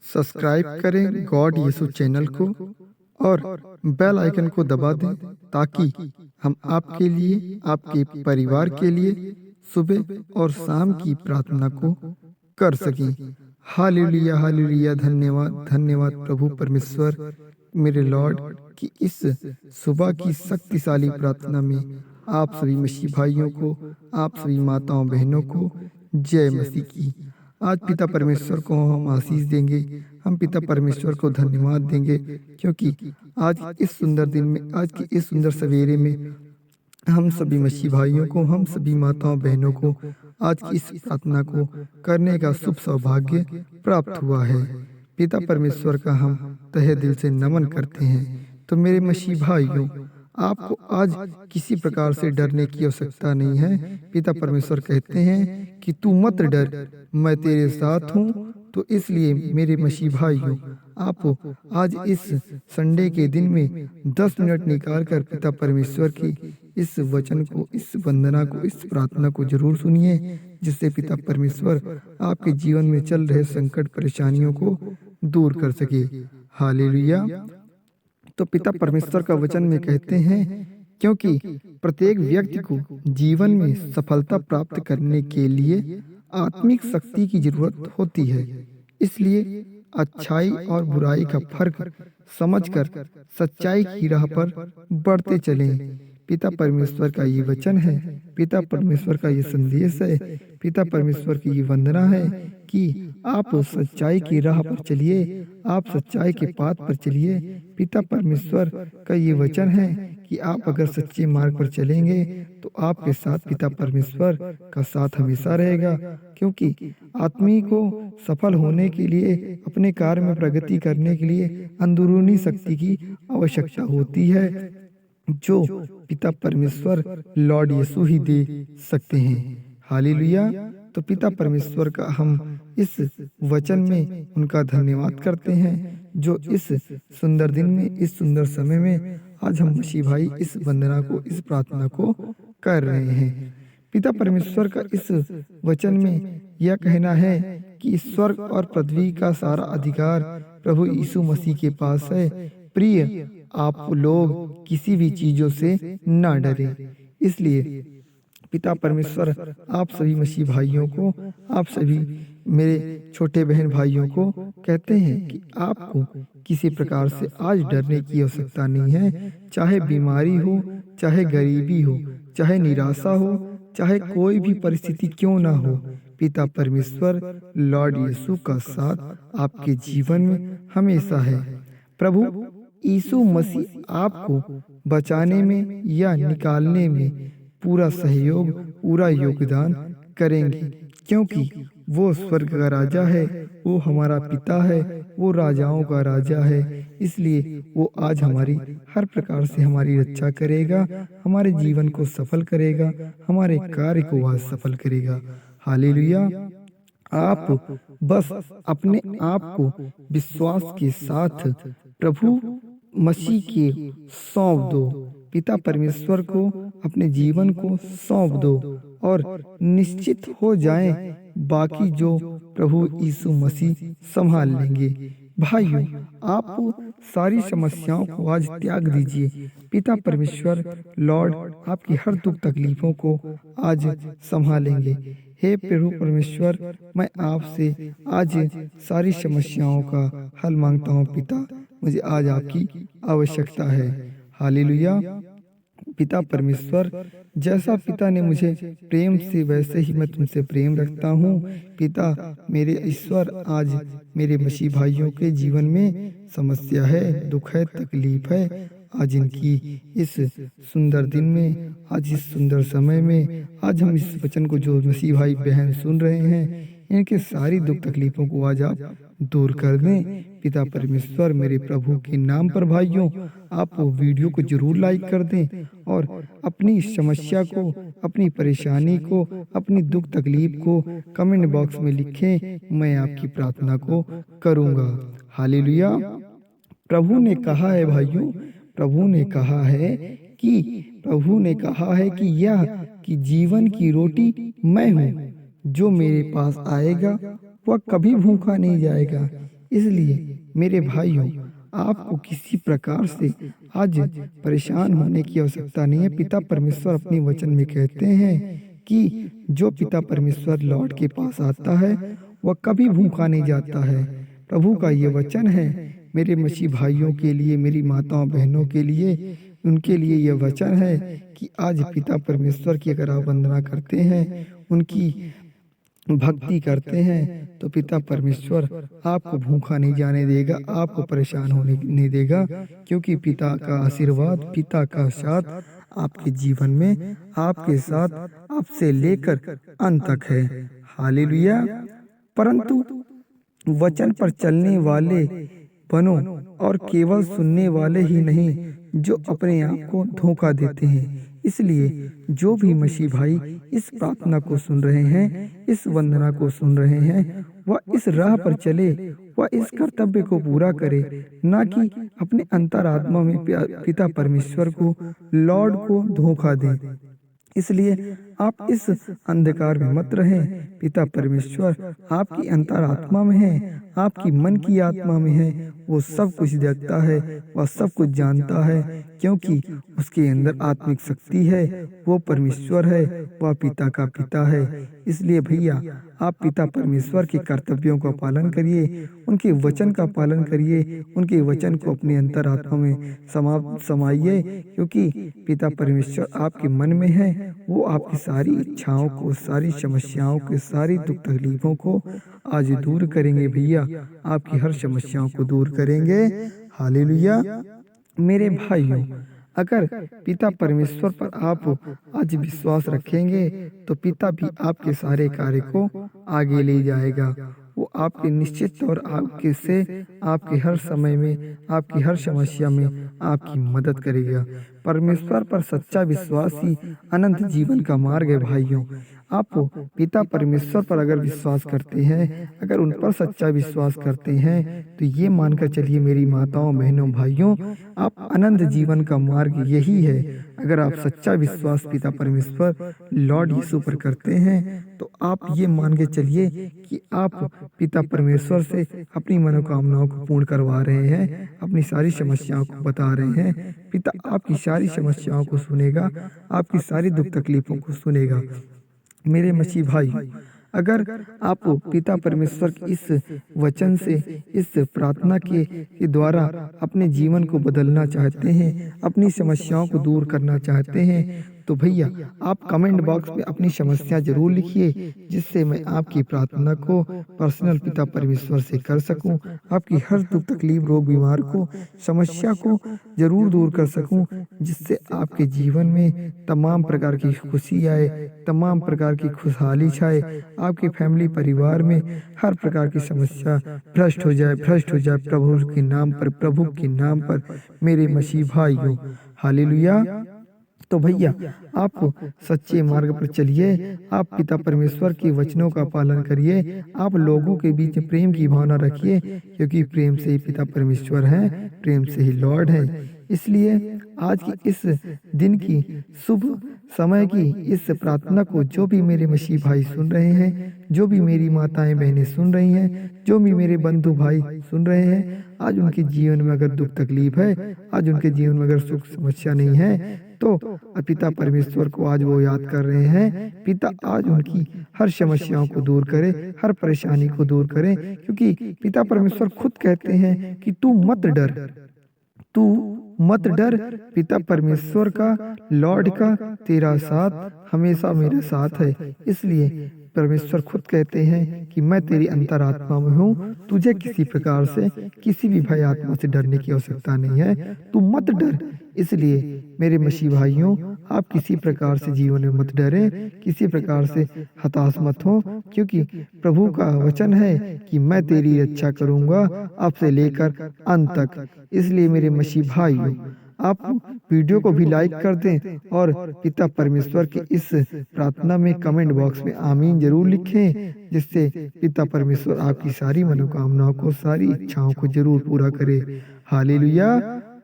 Subscribe करें God यीशु channel को और बेल आइकन को दबा दें ताकि हम आपके लिए, आपके परिवार के लिए सुबह और शाम की प्रार्थना को कर सकें। Hallelujah hallelujah. धन्यवाद धन्यवाद प्रभु परमेश्वर मेरे लॉर्ड कि इस सुबह की शक्तिशाली प्रार्थना में आप सभी मसीह भाइयों को, आप सभी माताओं बहनों को जय मसीह की। आज पिता परमेश्वर को हम आशीष देंगे, हम पिता परमेश्वर को धन्यवाद देंगे क्योंकि आज इस सुंदर दिन में, आज की इस सुंदर सवेरे में हम सभी मसीह भाइयों को, हम सभी माताओं बहनों को आज की इस प्रार्थना को करने का शुभ सौभाग्य प्राप्त हुआ है। पिता परमेश्वर का हम तहे दिल से नमन करते हैं। तो मेरे मसीह भाइयों, आपको आज किसी प्रकार से डरने की आवश्यकता नहीं है। पिता परमेश्वर कहते हैं कि तू मत डर, मैं तेरे साथ हूँ। तो इसलिए मेरे मसीह भाइयों, आप आज इस संडे के दिन में 10 मिनट निकाल कर पिता परमेश्वर की इस वचन को, इस वंदना को, इस प्रार्थना को जरूर सुनिए, जिससे पिता परमेश्वर आपके जीवन में चल रहे संकट परेशानियों को दूर कर सके। हालेलुया। तो पिता परमेश्वर का वचन में कहते हैं, क्योंकि प्रत्येक व्यक्ति को जीवन में सफलता प्राप्त करने के लिए आत्मिक शक्ति की जरूरत होती है, इसलिए अच्छाई और बुराई का फर्क समझकर सच्चाई की राह पर बढ़ते चलें। पिता परमेश्वर का ये वचन है, पिता परमेश्वर का ये संदेश है, पिता परमेश्वर की ये वंदना है कि आप सच्चाई की राह पर चलिए, आप सच्चाई के पाथ पर चलिए। पिता परमेश्वर का ये वचन है कि आप अगर सच्चे मार्ग पर चलेंगे तो आपके साथ पिता परमेश्वर का साथ हमेशा रहेगा, क्योंकि आदमी को सफल होने के लिए, अपने कार्य में प्रगति करने के लिए अंदरूनी शक्ति की आवश्यकता होती है, जो पिता परमेश्वर लॉर्ड यीशु ही दे सकते हैं। हालेलुया। तो पिता परमेश्वर का हम इस वचन में उनका धन्यवाद करते हैं, जो इस सुंदर दिन में, इस सुंदर समय में आज हम मसीह भाई इस वंदना को, इस प्रार्थना को कर रहे हैं। पिता परमेश्वर का इस वचन में यह कहना है कि स्वर्ग और पृथ्वी का सारा अधिकार प्रभु यीशु मसीह के पास है। प्रिय, आप लोग किसी भी चीजों से ना डरें। इसलिए पिता परमेश्वर आप सभी मसीह भाइयों को, आप सभी मेरे छोटे बहन भाइयों को कहते हैं कि आपको किसी प्रकार से आज डरने की आवश्यकता नहीं है। चाहे बीमारी हो, चाहे गरीबी हो, चाहे निराशा हो, चाहे कोई भी परिस्थिति क्यों ना हो, पिता परमेश्वर लॉर्ड यीशु का साथ आपके जीवन में हमेशा है। प्रभु यीशु मसीह आपको बचाने में या निकालने में पूरा सहयोग, पूरा योगदान करेंगे, क्योंकि वो स्वर्ग का राजा है, वो हमारा पिता है, वो राजाओं का राजा है। इसलिए वो आज हमारी हर प्रकार से हमारी रक्षा करेगा, हमारे जीवन को सफल करेगा, हमारे कार्य को आज सफल करेगा। हालेलुया। आप बस अपने आप को विश्वास के साथ प्रभु मसीह के सौंप दो, पिता परमेश्वर को अपने जीवन को सौंप दो और निश्चित हो जाएं, बाकी जो प्रभु यीशु मसीह संभाल लेंगे। भाइयों, आप सारी समस्याओं को आज त्याग दीजिए। पिता परमेश्वर लॉर्ड आपकी हर दुख तकलीफों को आज संभालेंगे। हे प्रभु परमेश्वर, मैं आपसे आज सारी समस्याओं का हल मांगता हूँ। पिता, मुझे आज आपकी आवश्यकता है। हालेलुया। पिता परमेश्वर, जैसा पिता ने मुझे प्रेम से, वैसे ही मैं तुमसे प्रेम रखता हूँ। पिता मेरे ईश्वर, आज मेरे मसीह भाइयों के जीवन में समस्या है, दुख है, तकलीफ है। आज इनकी इस सुंदर दिन में, आज इस सुंदर समय में, आज हम इस वचन को जो मसीह भाई बहन सुन रहे हैं, इनके सारी दुख तकलीफों को आज आप दूर कर दें। पिता परमेश्वर, मेरे प्रभु के नाम पर भाइयों, आप वीडियो को जरूर लाइक कर दें और अपनी समस्या को, अपनी परेशानी को, अपनी दुख तकलीफ को कमेंट बॉक्स में लिखें, मैं आपकी प्रार्थना को करूँगा। हालेलुया। प्रभु ने कहा है भाइयों, प्रभु ने कहा है कि यह कि जीवन की रोटी मैं हूँ, जो मेरे पास आएगा वह कभी भूखा नहीं जाएगा। इसलिए मेरे भाइयों, आपको किसी प्रकार से आज परेशान होने की आवश्यकता नहीं है। पिता परमेश्वर अपने वचन में कहते हैं कि जो पिता परमेश्वर लौट के पास आता है वह कभी भूखा नहीं जाता है। प्रभु का ये वचन है मेरे मसीह भाइयों के लिए, मेरी माताओं बहनों के लिए, उनके लिए यह वचन है कि आज पिता परमेश्वर की अगर आप वंदना करते हैं, उनकी भक्ति करते हैं, तो पिता परमेश्वर आपको भूखा नहीं जाने देगा, आपको परेशान होने नहीं देगा, क्योंकि पिता का आशीर्वाद, पिता का साथ आपके जीवन में, आपके साथ, आपसे लेकर अंत तक है। हालेलुया। परंतु वचन पर चलने वाले बनो और केवल सुनने वाले ही नहीं जो अपने आप को धोखा देते हैं। इसलिए जो भी मसीह भाई इस प्रार्थना को सुन रहे हैं, इस वंदना को सुन रहे हैं, वह इस राह पर चले, वह इस कर्तव्य को पूरा करे, ना कि अपने अंतरात्मा में पिता परमेश्वर को, लॉर्ड को धोखा दें। इसलिए आप इस अंधकार में मत रहें। पिता परमेश्वर आपकी अंतरात्मा में है, आपकी मन की आत्मा में है। वो सब कुछ देखता है, वह सब कुछ जानता है, क्योंकि उसके अंदर आत्मिक शक्ति है। वो परमेश्वर है, वह पिता का पिता है। इसलिए भैया, आप पिता परमेश्वर के कर्तव्यों का पालन करिए, उनके वचन का पालन करिए, उनके वचन को अपने अंतरात्मा में समाइए, क्योंकि पिता परमेश्वर आपके मन में है। वो आपकी सारी इच्छाओं को, सारी समस्याओं के, सारी दुख तकलीफों को आज दूर करेंगे भैया, आपकी हर समस्याओं को दूर करेंगे। हालेलुया। मेरे भाइयों, अगर पिता परमेश्वर पर आप आज विश्वास रखेंगे तो पिता भी आपके सारे कार्य को आगे ले जाएगा। वो आपके निश्चित और आपके से आपके हर समय में, आपकी हर समस्या में आपकी मदद करेगा। परमेश्वर पर सच्चा विश्वास ही अनंत जीवन का मार्ग है। भाइयों, आप पिता परमेश्वर पर अगर विश्वास करते हैं, अगर उन पर सच्चा विश्वास करते हैं, तो ये मानकर चलिए मेरी माताओं बहनों भाइयों, आप अनंत जीवन का मार्ग यही है। अगर आप सच्चा विश्वास पिता परमेश्वर लॉर्ड यीशु पर करते हैं, तो आप ये मान के चलिए कि आप पिता परमेश्वर से अपनी मनोकामनाओं को पूर्ण करवा रहे हैं, अपनी सारी समस्याओं को बता रहे हैं। पिता आपकी सारी समस्याओं को सुनेगा, आपकी सारी दुख तकलीफों को सुनेगा। मेरे मसीह भाई, अगर आप पिता परमेश्वर के इस वचन से, इस प्रार्थना के द्वारा अपने जीवन को बदलना चाहते हैं, अपनी समस्याओं को दूर करना चाहते हैं, तो भैया आप कमेंट बॉक्स में अपनी समस्या जरूर लिखिए, जिससे मैं आपकी प्रार्थना को पर्सनल पिता परमेश्वर से कर सकूं, आपकी हर दुख तकलीफ, रोग बीमार को, समस्या को जरूर दूर कर सकूं, जिससे आपके जीवन में तमाम प्रकार की खुशी आए, तमाम प्रकार की खुशहाली छाए, आपके फैमिली परिवार में हर प्रकार की समस्या भ्रष्ट हो जाए, भ्रष्ट हो जाए प्रभु के नाम पर, प्रभु के नाम पर। मेरे मसीह भाइयों, हालेलुया। तो भैया, आप सच्चे मार्ग पर चलिए, आप पिता परमेश्वर के वचनों का पालन करिए, आप लोगों के बीच प्रेम की भावना रखिए, क्योंकि प्रेम से ही पिता परमेश्वर हैं, प्रेम से ही लॉर्ड हैं। इसलिए आज की इस दिन की शुभ समय की इस प्रार्थना को जो भी मेरे मसीह भाई सुन रहे हैं, जो भी मेरी माताएं बहनें सुन रही हैं, जो भी मेरे बंधु भाई सुन रहे हैं, आज उनके जीवन में अगर दुख तकलीफ है, आज उनके जीवन में अगर सुख समस्या नहीं है, तो पिता परमेश्वर को आज वो याद कर रहे हैं। पिता आज उनकी हर समस्याओं को दूर करे, हर परेशानी को दूर करे, क्योंकि पिता परमेश्वर खुद कहते हैं कि तू मत डर, तू मत डर, पिता परमेश्वर का, लॉर्ड का तेरा साथ हमेशा मेरे साथ है। इसलिए परमेश्वर खुद कहते हैं कि मैं तेरी अंतरात्मा में हूँ, तुझे किसी प्रकार से, किसी भी भय आत्मा से डरने की आवश्यकता नहीं है, तू मत डर। इसलिए मेरे मसीह भाइयों, आप किसी प्रकार से जीवन में मत डरें, किसी प्रकार से हताश मत हो, क्योंकि प्रभु का वचन है कि मैं तेरी रक्षा करूंगा अब से लेकर अंत तक। इसलिए मेरे मसीह भाइयों, आप वीडियो को भी लाइक कर दें और पिता परमेश्वर के इस प्रार्थना में कमेंट बॉक्स में आमीन जरूर लिखें, जिससे पिता परमेश्वर आपकी सारी मनोकामनाओं को, सारी इच्छाओं को जरूर पूरा करे। हालेलुया।